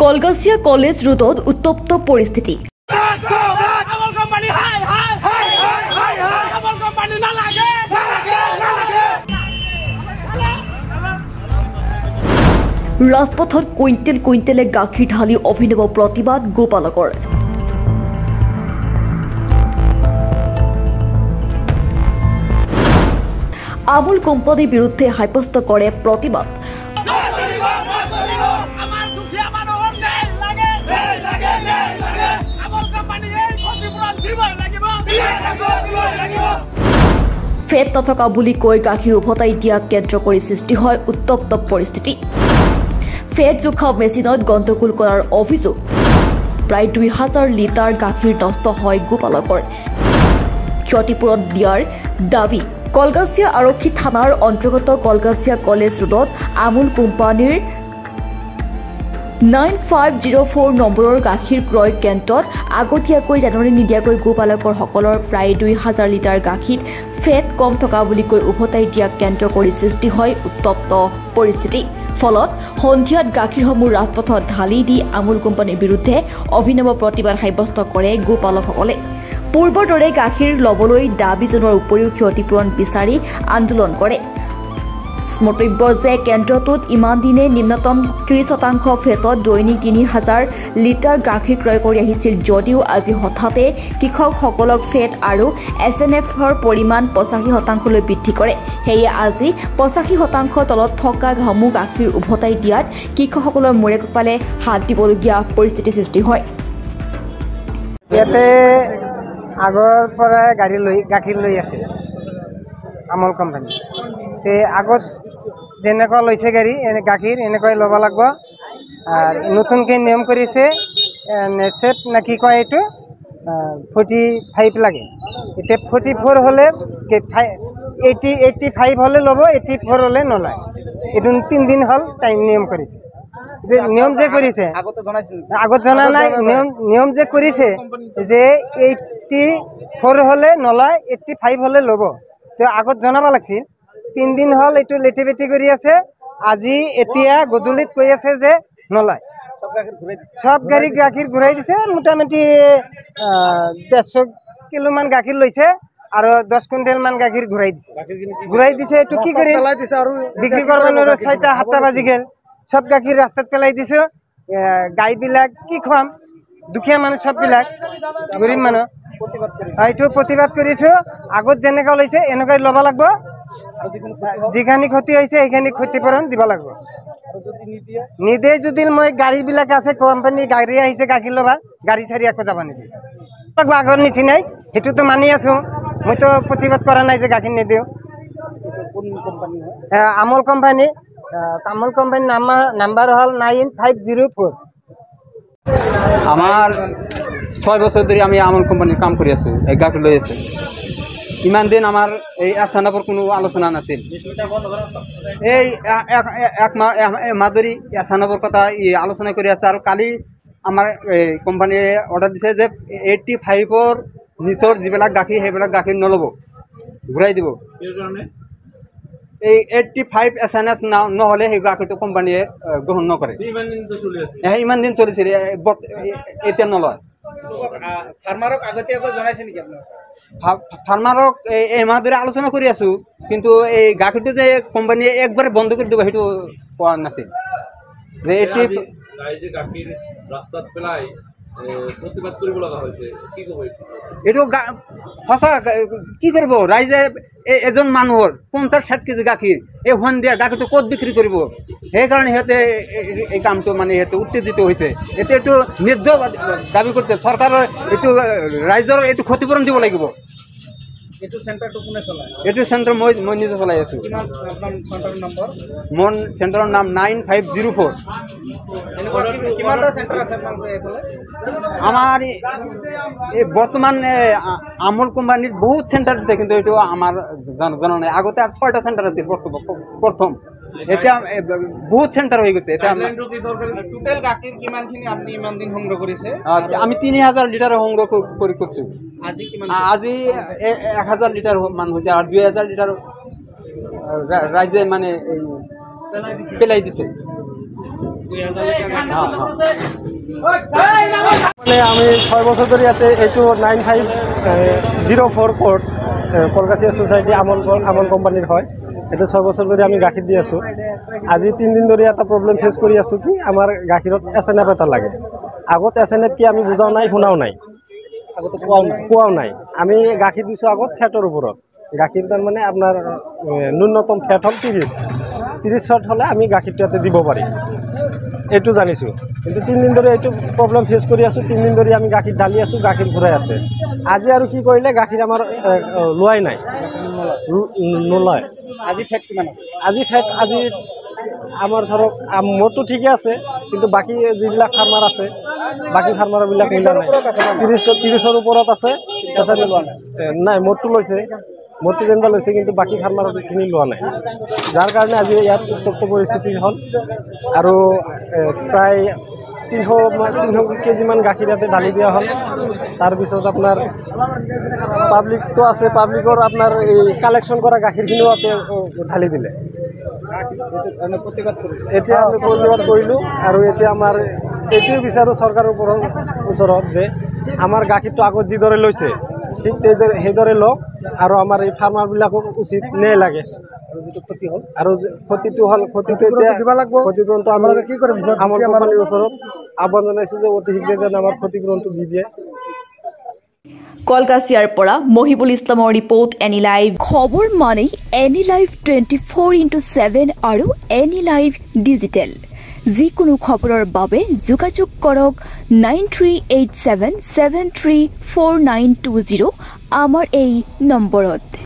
Kalgachia college ৰোডত উত্তপ্ত পৰিস্থিতি। ৰাজপথত কুইণ্টেল কুইণ্টেলে গাখীৰ ঢালি অভিনৱ প্ৰতিবাদ গোপালকৰ। আমুল কোম্পানীৰ বিৰুদ্ধে সাব্যস্ত কৰে প্ৰতিবাদ। ফেট নথকা বুলি কৈ গাখীৰ উভতাই দিয়া কেন্দ্ৰ কৰি সৃষ্টি হয় উত্তপ্ত পৰিস্থিতি। ফেট জোখা মেচিনত গণ্ডগোল কৰাৰ অভিযোগ। প্ৰায় 2000 লিটাৰ গাখীৰ নষ্ট হয় গোপালকৰ। ক্ষতিপূৰণ দিয়াৰ দাবী। কলগাছিয়া আৰক্ষী থানাৰ অন্তৰ্গত কলগাছিয়া কলেজ ৰোডত আমুল কোম্পানীৰ 9504 নম্বৰৰ গাখীৰ ক্ৰয় কেন্দ্ৰত আগতীয়াকৈ জাননী নিদিয়াকৈ গোপালকৰসকলৰ প্ৰায় 2000 লিটাৰ গাখীৰ ফেট কম থকা বুলি কৈ উভতাই দিয়া কেন্দ্ৰ কৰি সৃষ্টি হয় উত্তপ্ত পৰিস্থিতি। ফলত সন্ধিয়াত গাখীৰসমূহ ৰাজপথত ঢালি দি আমুল কোম্পানীৰ বিৰুদ্ধে অভিনৱ প্ৰতিবাদ সাব্যস্ত কৰে গোপালকসকলে। পূৰ্বৰ দৰে গাখীৰ ল'বলৈ দাবী জনোৱাৰ উপৰিও ক্ষতিপূৰণ বিচাৰি আন্দোলন কৰে। স্মৰ্তব্য যে কেন্দ্ৰটোত ইমান দিনে নিম্নতম 30% ফেটত দৈনিক 3000 লিটাৰ গাখীৰ ক্ৰয় কৰি আহিছিল যদিও আজি হঠাতে কৃষকসকলক ফেট আৰু SNFৰ পৰিমাণ 85% বৃদ্ধি কৰে। সেয়ে আজি 85% তলত থকা ঘামু গাখীৰ উভতাই দিয়াত কৃষকসকলৰ মূৰে কপালে হাত দিবলগীয়া পৰিস্থিতিৰ সৃষ্টি হয়। ইয়াতে আগৰ পৰা গাখীৰ লৈ আছে আমুল কোম্পানী। আগত যেনেকুৱা লৈছে গাখীৰ এনেকুৱাই ল'ব লাগিব। নতুনকৈ নিয়ম কৰিছে নেচেট না কি কয় এইটো 45 লাগে। এতিয়া 44 হ'লে 85 হ'লে ল'ব, 84 হ'লে নলয়। এইটো 3 দিন হ'ল টাইম নিয়ম কৰিছে। নিয়ম যে কৰিছে আগত জনা নাই। নিয়ম যে কৰিছে যে 84 হ'লে নলয়, 85 হ'লে ল'ব। তো আগত জনাব লাগিছিল। 3 দিন হ'ল এইটো লেটি বেটি কৰি আছে। আজি এতিয়া গধূলিত কৈ আছে যে নলয়। সব গাখীৰ ঘূৰাই দিছে। মোটামুটি 150 কিলোমান গাখীৰ লৈছে আৰু 10 কুইণ্টেল মান গাখীৰ ঘূৰাই দিছে। এইটো কি কৰি বিক্ৰী কৰিব নোৱাৰো। 6টা-7টা বাজি গ'ল। সব গাখীৰ ৰাস্তাত পেলাই দিছো। গাইবিলাক কি খুৱাম? দুখীয়া মানুহ সববিলাক গৰীব মানুহ। এইটো প্ৰতিবাদ কৰিছো। আগত যেনেকুৱা লৈছে এনেকুৱাই ল'ব লাগিব। যিখিনি ক্ষতি হৈছে সেইখিনি ক্ষতিপূৰণ দিব লাগিব। নিদিয়ে যদি মই গাড়ীবিলাক আছে, কোম্পানীৰ গাড়ী আহিছে গাখীৰ ল'বা, গাড়ী চাৰি আকৌ যাব নিদিয়ে। আগৰ নিচিনাই সেইটোতো মানি আছো। মইতো প্ৰতিবাদ কৰা নাই যে গাখীৰ নিদিওঁ। আমুল কোম্পানী। আমুল কোম্পানীৰ নাম্বাৰ হ'ল 9504। আমাৰ 6 বছৰ ধৰে আমি আমুল কোম্পানিৰ কাম কৰে আছি। এই গাখীৰ লৈ আছে। ইমান দিন আমাৰ এই SNFৰ কোনো আলোচনা নাছিল। এই এক মাহ ধৰি SNFৰ কথা আলোচনা কৰি আছে। আৰু কালি আমাৰ কোম্পানীয়ে অৰ্ডাৰ দিছে যে 85ৰ নিচৰ যিবিলাক গাখীৰ সেইবিলাক গাখীৰ নল'ব, ঘূৰাই দিব। এই 85 SNS নহ'লে সেই গাখীৰটো কোম্পানীয়ে গ্ৰহণ নকৰে। ইমান দিন চলিছিল, এতিয়া নলয়। ফাৰ্মাৰক আগতীয়াকৈ জনাইছে নেকি আপোনালোকে? ফাৰ্মাৰক এই মাহ ধৰি আলোচনা কৰি আছো, কিন্তু এই গাখীৰটো যে কোম্পানীয়ে একবাৰে বন্ধ কৰি দিব সেইটো কোৱা নাছিল। প্ৰতিবাদ কৰিব লগা হৈছে। কি ক'ব এইটো? সঁচা কি কৰিব ৰাইজে? এজন মানুহৰ 50-60 কেজি গাখীৰ এই সন্ধিয়া গাখীৰটো ক'ত বিক্ৰী কৰিব? সেইকাৰণে সিহঁতে এই কামটো মানে সিহঁতে উত্তেজিত হৈছে। এতিয়া এইটো ন্যায্য দাবী কৰিছে চৰকাৰৰ। এইটো ৰাইজৰ এইটো ক্ষতিপূৰণ দিব লাগিব। এইটো চেণ্টাৰটো কোনে চলায়? এইটো চেণ্টাৰ মই নিজে চলাই আছোঁ। মোৰ চেণ্টাৰৰ নাম 9504। আমাৰ বৰ্তমান আমুল কোম্পানীৰ বহুত চেণ্টাৰ দিছে, কিন্তু এইটো আমাৰ জনা নাই। আগতে 6টা চেণ্টাৰ আছিল প্ৰথম। এতিয়া বহুত চেণ্টাৰ হৈ গৈছে। এতিয়া টোটেল গাখীৰ কিমানখিনি আপুনি ইমান দিন সংগ্ৰহ কৰিছে? আমি 3000 লিটাৰ সংগ্ৰহ কৰি কৰিছোঁ। আজি 1000 লিটাৰ মান হৈছে আৰু 2000 লিটাৰ ৰাইজে মানে পেলাই দিছে। মানে আমি 6 বছৰ ধৰে ইয়াতে এইটো 9504 কোড কলকাছিয়া সোসাইটি আমল কোম্পানীৰ হয়। এটা 6 বছৰ ধৰে আমি গাখীৰ দি আছো। আজি 3 দিন ধৰে এটা প্ৰবলেম ফেস কৰি আছো কি আমাৰ গাখীৰত SNF এটা লাগে। আগত SNF কি আমি বুঝাও নাই শুনাও নাই, আগতে কোৱাও নাই। আমি গাখীৰ দিছো আগত ফেটৰ ওপৰত। গাখীৰ তাৰ মানে আপোনাৰ ন্যূনতম ফেট হল 30 ফেট হলে আমি গাখীৰটো ইয়াতে দিব পাৰি, এইটো জানিছো। কিন্তু 3 দিন ধৰে এইটো প্ৰবলেম ফেস কৰি আছো। 3 দিন ধৰে আমি গাখীৰ ঢালি আছো, গাখীৰ ঘূৰাই আছে। আজি আৰু কি কৰিলে গাখীৰ আমাৰ লোৱাই নাই, নলয়। আজি ফেট কিমান আছে? আজি আমার ধরক মোরটো ঠিকই আছে, কিন্তু বাকি যেবিলাক ফার্মার আছে বাকি ফার্মারবিলাক মিলা নাই। 30-ৰ ওপৰত আছে, নাই মোৰটো লৈছে, মোৰটো যেনিবা লৈছে, কিন্তু বাকি ফাৰ্মাৰখিনি লোৱা নাই। যাৰ কাৰণে আজি ইয়াত উত্তপ্ত পৰিস্থিতি হ'ল আৰু প্ৰায় 300 কেজিমান গাখীৰ ইয়াতে ঢালি দিয়া হ'ল। তাৰপিছত আপোনাৰ পাব্লিকটো আছে, পাব্লিকৰ আপোনাৰ এই কালেকশ্যন কৰা গাখীৰখিনিও ইয়াতে ঢালি দিলে। এতিয়া আমি প্ৰতিবাদ কৰিলোঁ আৰু এতিয়া আমাৰ এইটোৱে বিচাৰোঁ চৰকাৰৰ ওচৰত যে আমাৰ গাখীৰটো আগত যিদৰে লৈছে ঠিক সেইদৰে লওক আৰু আমাৰ এই ফাৰ্মাৰবিলাকক উচিত ন্যায় লাগে। আৰু ক্ষতিটো হ'ল ক্ষতিটো এতিয়া ক্ষতিপূৰণটো আমি কি কৰিম? আমল কোম্পানীৰ ওচৰত আহ্বান জনাইছোঁ যে অতি শীঘ্ৰে যেন আমাৰ ক্ষতিপূৰণটো দি দিয়ে। কলকাছিয়াৰ পৰা মহিবুল ইছলামৰ ৰিপৰ্ট এনি লাইভ। খবৰ মানেই এনি লাইভ 24x7 আৰু এনি লাইভ ডিজিটেল। যিকোনো খবৰৰ বাবে যোগাযোগ কৰক 9387734920 আমাৰ এই নম্বৰত।